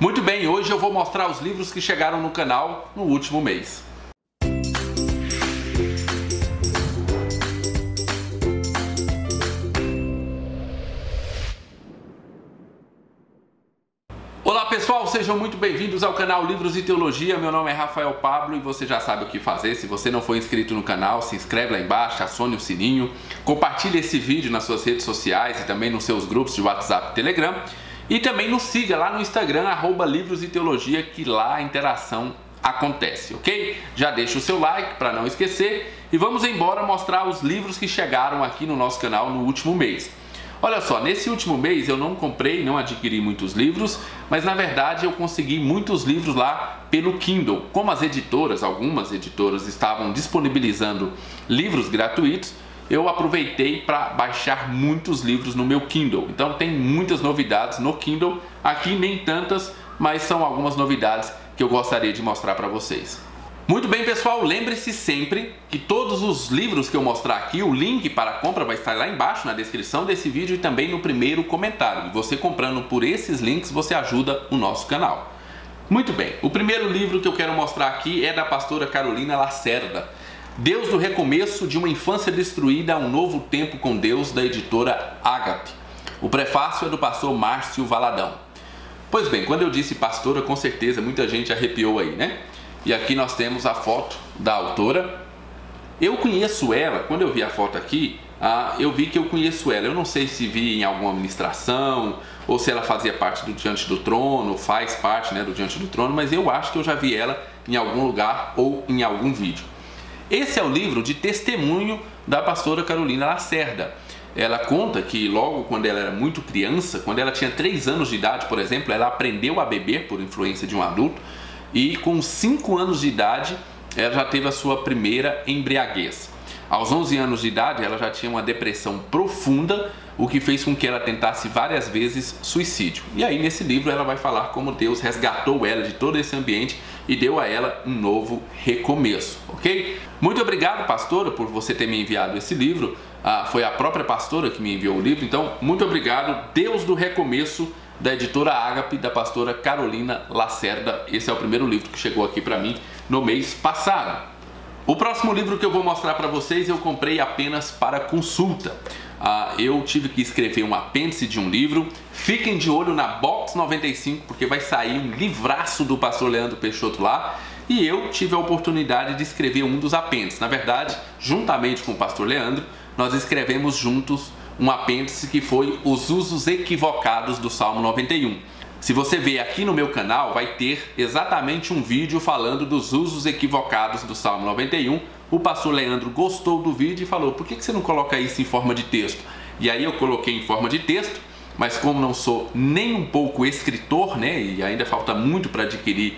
Muito bem, hoje eu vou mostrar os livros que chegaram no canal no último mês. Olá pessoal, sejam muito bem-vindos ao canal Livros e Teologia. Meu nome é Rafael Pablo e você já sabe o que fazer. Se você não for inscrito no canal, se inscreve lá embaixo, acione o sininho, compartilhe esse vídeo nas suas redes sociais e também nos seus grupos de WhatsApp e Telegram. E também nos siga lá no Instagram, @Livros e Teologia, que lá a interação acontece, ok? Já deixa o seu like para não esquecer e vamos embora mostrar os livros que chegaram aqui no nosso canal no último mês. Olha só, nesse último mês eu não comprei, não adquiri muitos livros, mas na verdade eu consegui muitos livros lá pelo Kindle. Como as editoras, algumas editoras estavam disponibilizando livros gratuitos, eu aproveitei para baixar muitos livros no meu Kindle. Então tem muitas novidades no Kindle, aqui nem tantas, mas são algumas novidades que eu gostaria de mostrar para vocês. Muito bem pessoal, lembre-se sempre que todos os livros que eu mostrar aqui, o link para a compra vai estar lá embaixo na descrição desse vídeo e também no primeiro comentário. E você comprando por esses links, você ajuda o nosso canal. Muito bem, o primeiro livro que eu quero mostrar aqui é da pastora Carolina Lacerda. Deus do Recomeço de uma Infância Destruída a um Novo Tempo com Deus, da editora Ágape. O prefácio é do pastor Márcio Valadão. Pois bem, quando eu disse pastora, com certeza muita gente arrepiou aí, né? E aqui nós temos a foto da autora. Eu conheço ela, quando eu vi a foto aqui, eu vi que eu conheço ela. Eu não sei se vi em alguma ministração, ou se ela fazia parte do Diante do Trono, faz parte, né, do Diante do Trono, mas eu acho que eu já vi ela em algum lugar ou em algum vídeo. Esse é o livro de testemunho da pastora Carolina Lacerda. Ela conta que logo quando ela era muito criança, quando ela tinha 3 anos de idade, por exemplo, ela aprendeu a beber por influência de um adulto. E com 5 anos de idade, ela já teve a sua primeira embriaguez. Aos 11 anos de idade, ela já tinha uma depressão profunda, o que fez com que ela tentasse várias vezes suicídio. E aí, nesse livro, ela vai falar como Deus resgatou ela de todo esse ambiente e deu a ela um novo recomeço, ok? Muito obrigado, pastora, por você ter me enviado esse livro. Foi a própria pastora que me enviou o livro, então, muito obrigado. Deus do Recomeço, da editora Ágape, da pastora Carolina Lacerda. Esse é o primeiro livro que chegou aqui para mim no mês passado. O próximo livro que eu vou mostrar para vocês eu comprei apenas para consulta. Eu tive que escrever um apêndice de um livro. Fiquem de olho na Box 95, porque vai sair um livraço do pastor Leandro Peixoto lá. E eu tive a oportunidade de escrever um dos apêndices. Na verdade, juntamente com o pastor Leandro, nós escrevemos juntos um apêndice que foi os usos equivocados do Salmo 91. Se você ver aqui no meu canal, vai ter exatamente um vídeo falando dos usos equivocados do Salmo 91. O pastor Leandro gostou do vídeo e falou: por que você não coloca isso em forma de texto? E aí eu coloquei em forma de texto, mas como não sou nem um pouco escritor, né, e ainda falta muito para adquirir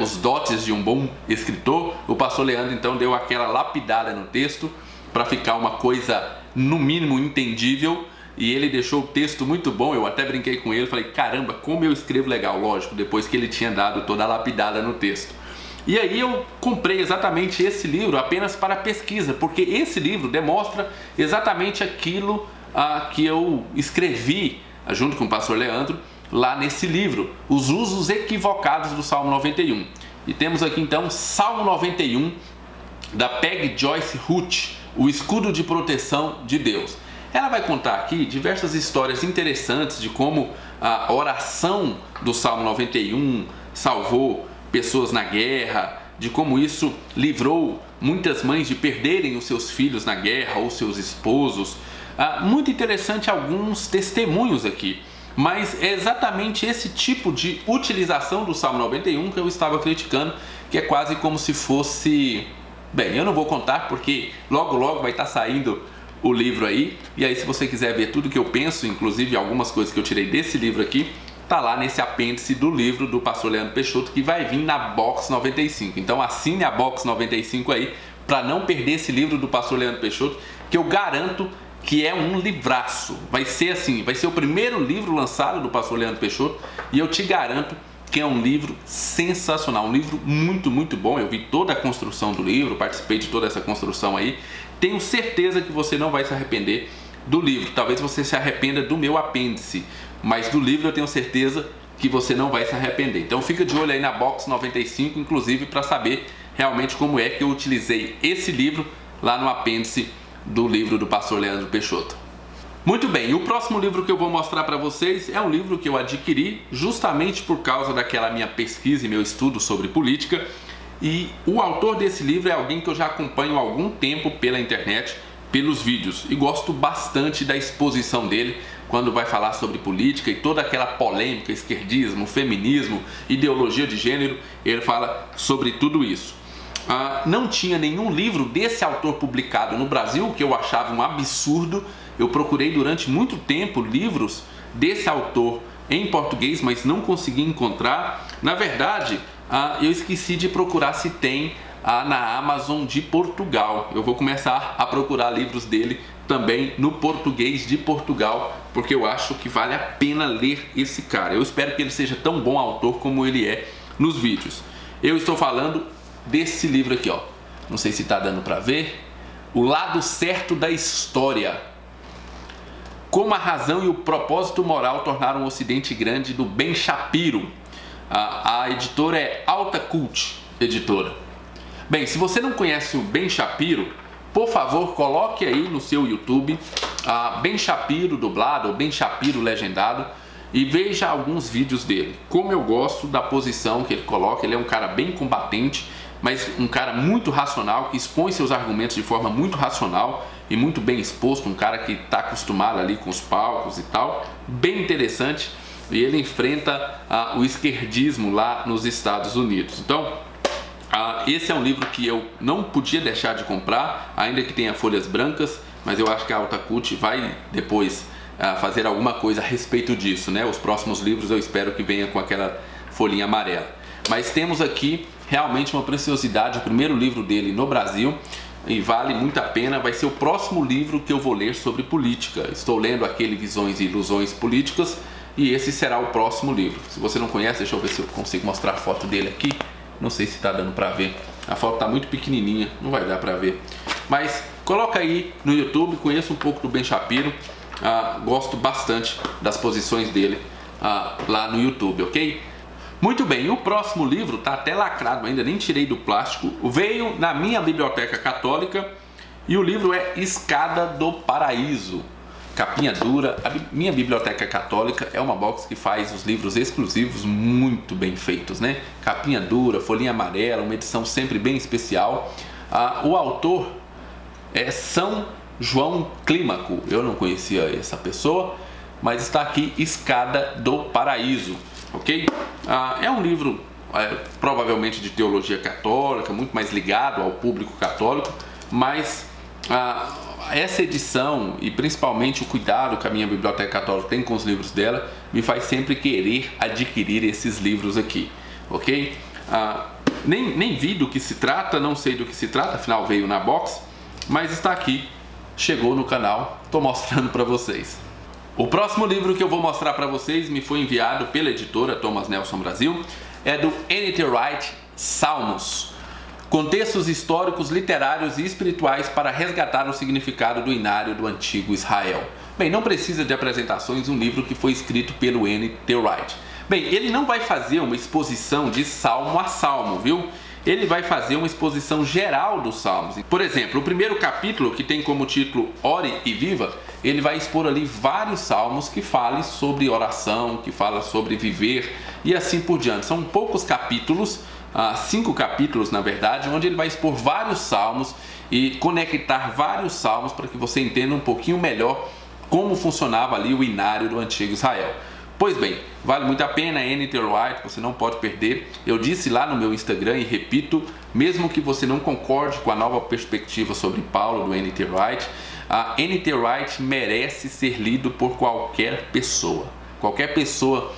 os dotes de um bom escritor, o pastor Leandro então deu aquela lapidada no texto para ficar uma coisa no mínimo entendível, e ele deixou o texto muito bom. Eu até brinquei com ele, falei: caramba, como eu escrevo legal, lógico, depois que ele tinha dado toda a lapidada no texto. E aí eu comprei exatamente esse livro apenas para pesquisa, porque esse livro demonstra exatamente aquilo que eu escrevi junto com o pastor Leandro lá nesse livro, os usos equivocados do Salmo 91. E temos aqui então Salmo 91 da Peg Joyce Ruth, o escudo de proteção de Deus. Ela vai contar aqui diversas histórias interessantes de como a oração do Salmo 91 salvou pessoas na guerra, de como isso livrou muitas mães de perderem os seus filhos na guerra ou seus esposos. Muito interessante alguns testemunhos aqui, mas é exatamente esse tipo de utilização do Salmo 91 que eu estava criticando, que é quase como se fosse... Bem, eu não vou contar porque logo logo vai estar saindo o livro aí, e aí se você quiser ver tudo que eu penso, inclusive algumas coisas que eu tirei desse livro aqui, tá lá nesse apêndice do livro do pastor Leandro Peixoto, que vai vir na Box 95. Então assine a Box 95 aí, para não perder esse livro do pastor Leandro Peixoto, que eu garanto que é um livraço. Vai ser assim, vai ser o primeiro livro lançado do pastor Leandro Peixoto, e eu te garanto que é um livro sensacional, um livro muito, muito bom. Eu vi toda a construção do livro, participei de toda essa construção aí. Tenho certeza que você não vai se arrepender do livro. Talvez você se arrependa do meu apêndice, mas do livro eu tenho certeza que você não vai se arrepender. Então fica de olho aí na Box 95, inclusive para saber realmente como é que eu utilizei esse livro lá no apêndice do livro do pastor Leandro Peixoto. Muito bem, e o próximo livro que eu vou mostrar para vocês é um livro que eu adquiri justamente por causa daquela minha pesquisa e meu estudo sobre política. E o autor desse livro é alguém que eu já acompanho há algum tempo pela internet, pelos vídeos, e gosto bastante da exposição dele quando vai falar sobre política e toda aquela polêmica, esquerdismo, feminismo, ideologia de gênero. Ele fala sobre tudo isso. Não tinha nenhum livro desse autor publicado no Brasil, que eu achava um absurdo. Eu procurei durante muito tempo livros desse autor em português, mas não consegui encontrar. Na verdade, eu esqueci de procurar se tem na Amazon de Portugal. Eu vou começar a procurar livros dele também no português de Portugal, porque eu acho que vale a pena ler esse cara. Eu espero que ele seja tão bom autor como ele é nos vídeos. Eu estou falando desse livro aqui, ó. Não sei se está dando para ver. O Lado Certo da História. Como a razão e o propósito moral tornaram o Ocidente grande, do Ben Shapiro. A editora é Alta Cult Editora. Bem, se você não conhece o Ben Shapiro, por favor, coloque aí no seu YouTube Ben Shapiro dublado ou Ben Shapiro legendado e veja alguns vídeos dele. Como eu gosto da posição que ele coloca, ele é um cara bem combatente, mas um cara muito racional, que expõe seus argumentos de forma muito racional e muito bem exposto, um cara que está acostumado ali com os palcos e tal, bem interessante, e ele enfrenta o esquerdismo lá nos Estados Unidos. Então, esse é um livro que eu não podia deixar de comprar, ainda que tenha folhas brancas, mas eu acho que a Alta Cult vai depois fazer alguma coisa a respeito disso, né? Os próximos livros eu espero que venha com aquela folhinha amarela. Mas temos aqui realmente uma preciosidade, o primeiro livro dele no Brasil, e vale muito a pena. Vai ser o próximo livro que eu vou ler sobre política. Estou lendo aquele Visões e Ilusões Políticas, e esse será o próximo livro. Se você não conhece, deixa eu ver se eu consigo mostrar a foto dele aqui. Não sei se está dando para ver. A foto está muito pequenininha, não vai dar para ver. Mas coloca aí no YouTube, conheça um pouco do Ben Shapiro. Gosto bastante das posições dele lá no YouTube, ok? Muito bem, o próximo livro está até lacrado, ainda nem tirei do plástico. Veio na minha biblioteca católica e o livro é Escada do Paraíso. Capinha dura. A minha biblioteca católica é uma box que faz os livros exclusivos muito bem feitos, né? Capinha dura, folhinha amarela, uma edição sempre bem especial. O autor é São João Clímaco. Eu não conhecia essa pessoa, mas está aqui Escada do Paraíso, ok? É um livro provavelmente de teologia católica, muito mais ligado ao público católico, mas essa edição e principalmente o cuidado que a minha biblioteca católica tem com os livros dela me faz sempre querer adquirir esses livros aqui, ok? Nem vi do que se trata, não sei do que se trata, afinal veio na box, mas está aqui, chegou no canal, estou mostrando para vocês. O próximo livro que eu vou mostrar para vocês me foi enviado pela editora Thomas Nelson Brasil, é do N.T. Wright, Salmos. Contextos históricos, literários e espirituais para resgatar o significado do inário do antigo Israel. Bem, não precisa de apresentações, um livro que foi escrito pelo N.T. Wright. Bem, ele não vai fazer uma exposição de salmo a salmo, viu? Ele vai fazer uma exposição geral dos salmos. Por exemplo, o primeiro capítulo, que tem como título Ore e Viva, ele vai expor ali vários salmos que falem sobre oração, que falam sobre viver e assim por diante. São poucos capítulos, 5 capítulos na verdade, onde ele vai expor vários salmos e conectar vários salmos para que você entenda um pouquinho melhor como funcionava ali o inário do antigo Israel. Pois bem, vale muito a pena, N.T. Wright, você não pode perder. Eu disse lá no meu Instagram e repito, mesmo que você não concorde com a nova perspectiva sobre Paulo do N.T. Wright, a N.T. Wright merece ser lido por qualquer pessoa. Qualquer pessoa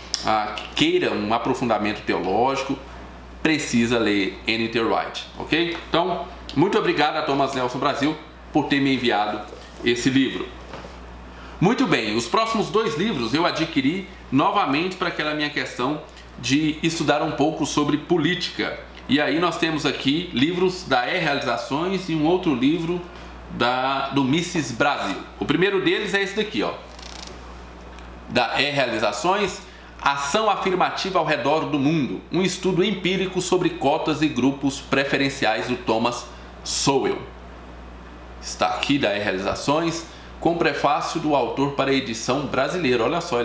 que queira um aprofundamento teológico precisa ler N.T. Wright, ok? Então, muito obrigado a Thomas Nelson Brasil por ter me enviado esse livro. Muito bem, os próximos 2 livros eu adquiri novamente para aquela minha questão de estudar um pouco sobre política. E aí nós temos aqui livros da E-Realizações e um outro livro do Mises Brasil. O primeiro deles é esse daqui, ó, da E-Realizações, Ação afirmativa ao redor do mundo, um estudo empírico sobre cotas e grupos preferenciais do Thomas Sowell. Está aqui da Realizações, com prefácio do autor para a edição brasileira. Olha só,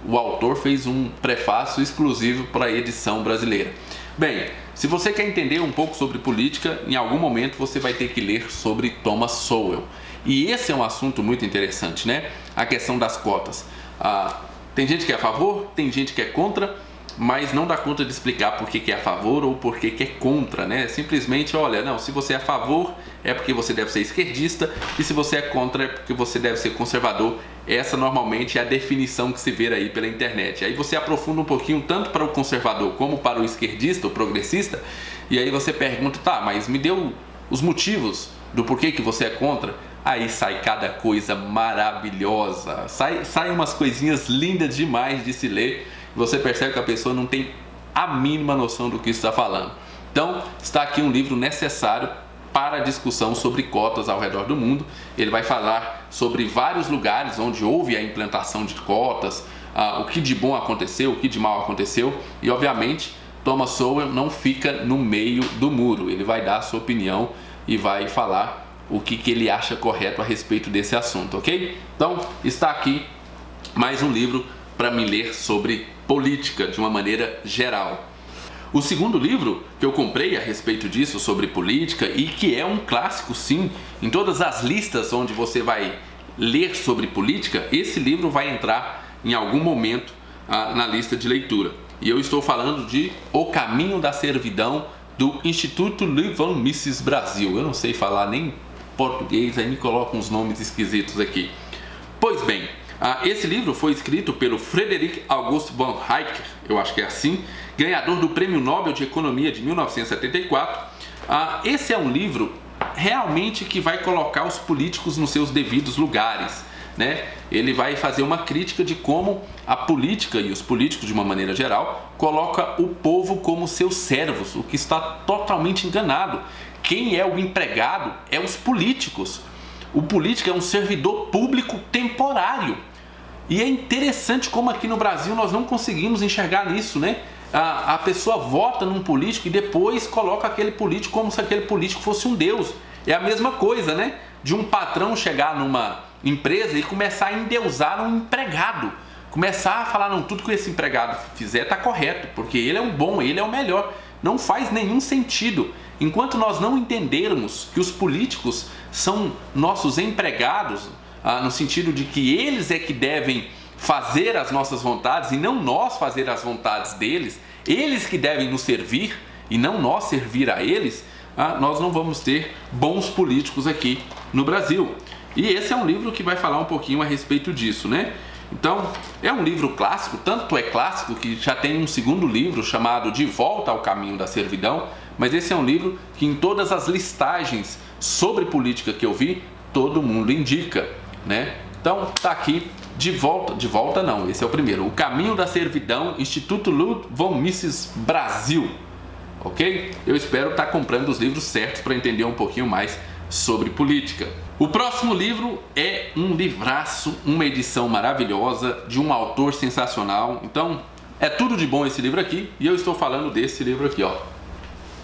o autor fez um prefácio exclusivo para a edição brasileira. Bem, se você quer entender um pouco sobre política, em algum momento você vai ter que ler sobre Thomas Sowell. E esse é um assunto muito interessante, né? A questão das cotas. Tem gente que é a favor, tem gente que é contra, mas não dá conta de explicar por que é a favor ou por que é contra, né? Simplesmente, olha, não, se você é a favor é porque você deve ser esquerdista e se você é contra é porque você deve ser conservador. Essa normalmente é a definição que se vê aí pela internet. Aí você aprofunda um pouquinho tanto para o conservador como para o esquerdista, o progressista, e aí você pergunta, tá, mas me deu os motivos do porquê que você é contra. Aí sai cada coisa maravilhosa, sai umas coisinhas lindas demais de se ler. Você percebe que a pessoa não tem a mínima noção do que está falando. Então, está aqui um livro necessário para a discussão sobre cotas ao redor do mundo. Ele vai falar sobre vários lugares onde houve a implantação de cotas, o que de bom aconteceu, o que de mal aconteceu. E, obviamente, Thomas Sowell não fica no meio do muro. Ele vai dar a sua opinião e vai falar o que ele acha correto a respeito desse assunto, ok? Então, está aqui mais um livro para me ler sobre política de uma maneira geral. O segundo livro que eu comprei a respeito disso, sobre política, e que é um clássico sim, em todas as listas onde você vai ler sobre política, esse livro vai entrar em algum momento na lista de leitura. E eu estou falando de O Caminho da Servidão, do Instituto Levan Mises Brasil. Eu não sei falar nem português, aí me colocam uns nomes esquisitos aqui. Pois bem, esse livro foi escrito pelo Frederick August von Hayek, eu acho que é assim, ganhador do Prêmio Nobel de Economia de 1974. Esse é um livro realmente que vai colocar os políticos nos seus devidos lugares, né? Ele vai fazer uma crítica de como a política e os políticos de uma maneira geral coloca o povo como seus servos, o que está totalmente enganado. Quem é o empregado é os políticos. O político é um servidor público temporário. E é interessante como aqui no Brasil nós não conseguimos enxergar nisso, né? A pessoa vota num político e depois coloca aquele político como se aquele político fosse um deus. É a mesma coisa, né? De um patrão chegar numa empresa e começar a endeusar um empregado. Começar a falar, não, tudo que esse empregado fizer está correto, porque ele é um bom, ele é o melhor. Não faz nenhum sentido. Enquanto nós não entendermos que os políticos são nossos empregados, no sentido de que eles é que devem fazer as nossas vontades e não nós fazer as vontades deles, eles que devem nos servir e não nós servir a eles, nós não vamos ter bons políticos aqui no Brasil. E esse é um livro que vai falar um pouquinho a respeito disso, né? Então, é um livro clássico, tanto é clássico que já tem um segundo livro chamado De Volta ao Caminho da Servidão, mas esse é um livro que em todas as listagens sobre política que eu vi, todo mundo indica, né? Então, tá aqui, de volta não, esse é o primeiro, O Caminho da Servidão, Instituto Ludwig von Mises Brasil, ok? Eu espero estar comprando os livros certos para entender um pouquinho mais sobre política. O próximo livro é um livraço, uma edição maravilhosa, de um autor sensacional. Então, é tudo de bom esse livro aqui, e eu estou falando desse livro aqui, ó.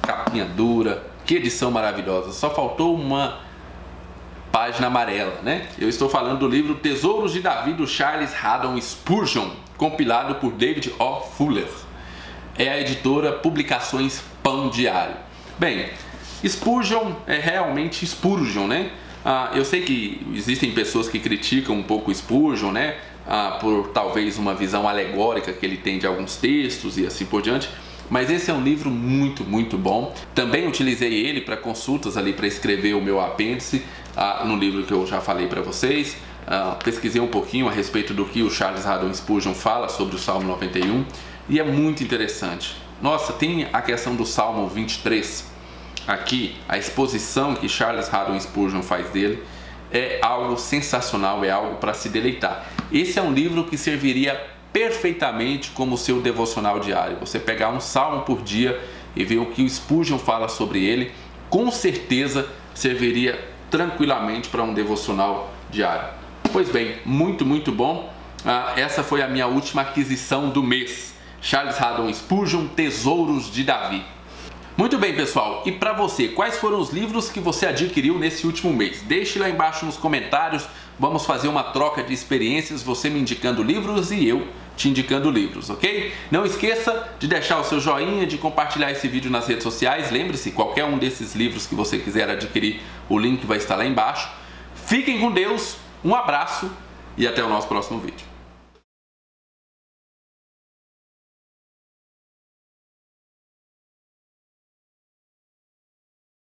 Capinha dura, que edição maravilhosa. Só faltou uma página amarela, né? Eu estou falando do livro Tesouros de Davi, do Charles Haddon Spurgeon, compilado por David O. Fuller. É a editora Publicações Pão Diário. Bem, Spurgeon é realmente Spurgeon, né? Eu sei que existem pessoas que criticam um pouco Spurgeon, né? Por talvez uma visão alegórica que ele tem de alguns textos e assim por diante. Mas esse é um livro muito, muito bom. Também utilizei ele para consultas ali para escrever o meu apêndice no livro que eu já falei para vocês. Pesquisei um pouquinho a respeito do que o Charles Haddon Spurgeon fala sobre o Salmo 91 e é muito interessante. Nossa, tem a questão do Salmo 23. Aqui, a exposição que Charles Haddon Spurgeon faz dele é algo sensacional, é algo para se deleitar. Esse é um livro que serviria perfeitamente como seu devocional diário. Você pegar um salmo por dia e ver o que o Spurgeon fala sobre ele, com certeza serviria tranquilamente para um devocional diário. Pois bem, muito, muito bom. essa foi a minha última aquisição do mês. Charles Haddon Spurgeon, Tesouros de Davi. Muito bem, pessoal, e para você, quais foram os livros que você adquiriu nesse último mês? Deixe lá embaixo nos comentários, vamos fazer uma troca de experiências, você me indicando livros e eu te indicando livros, ok? Não esqueça de deixar o seu joinha, de compartilhar esse vídeo nas redes sociais. Lembre-se, qualquer um desses livros que você quiser adquirir, o link vai estar lá embaixo. Fiquem com Deus, um abraço e até o nosso próximo vídeo.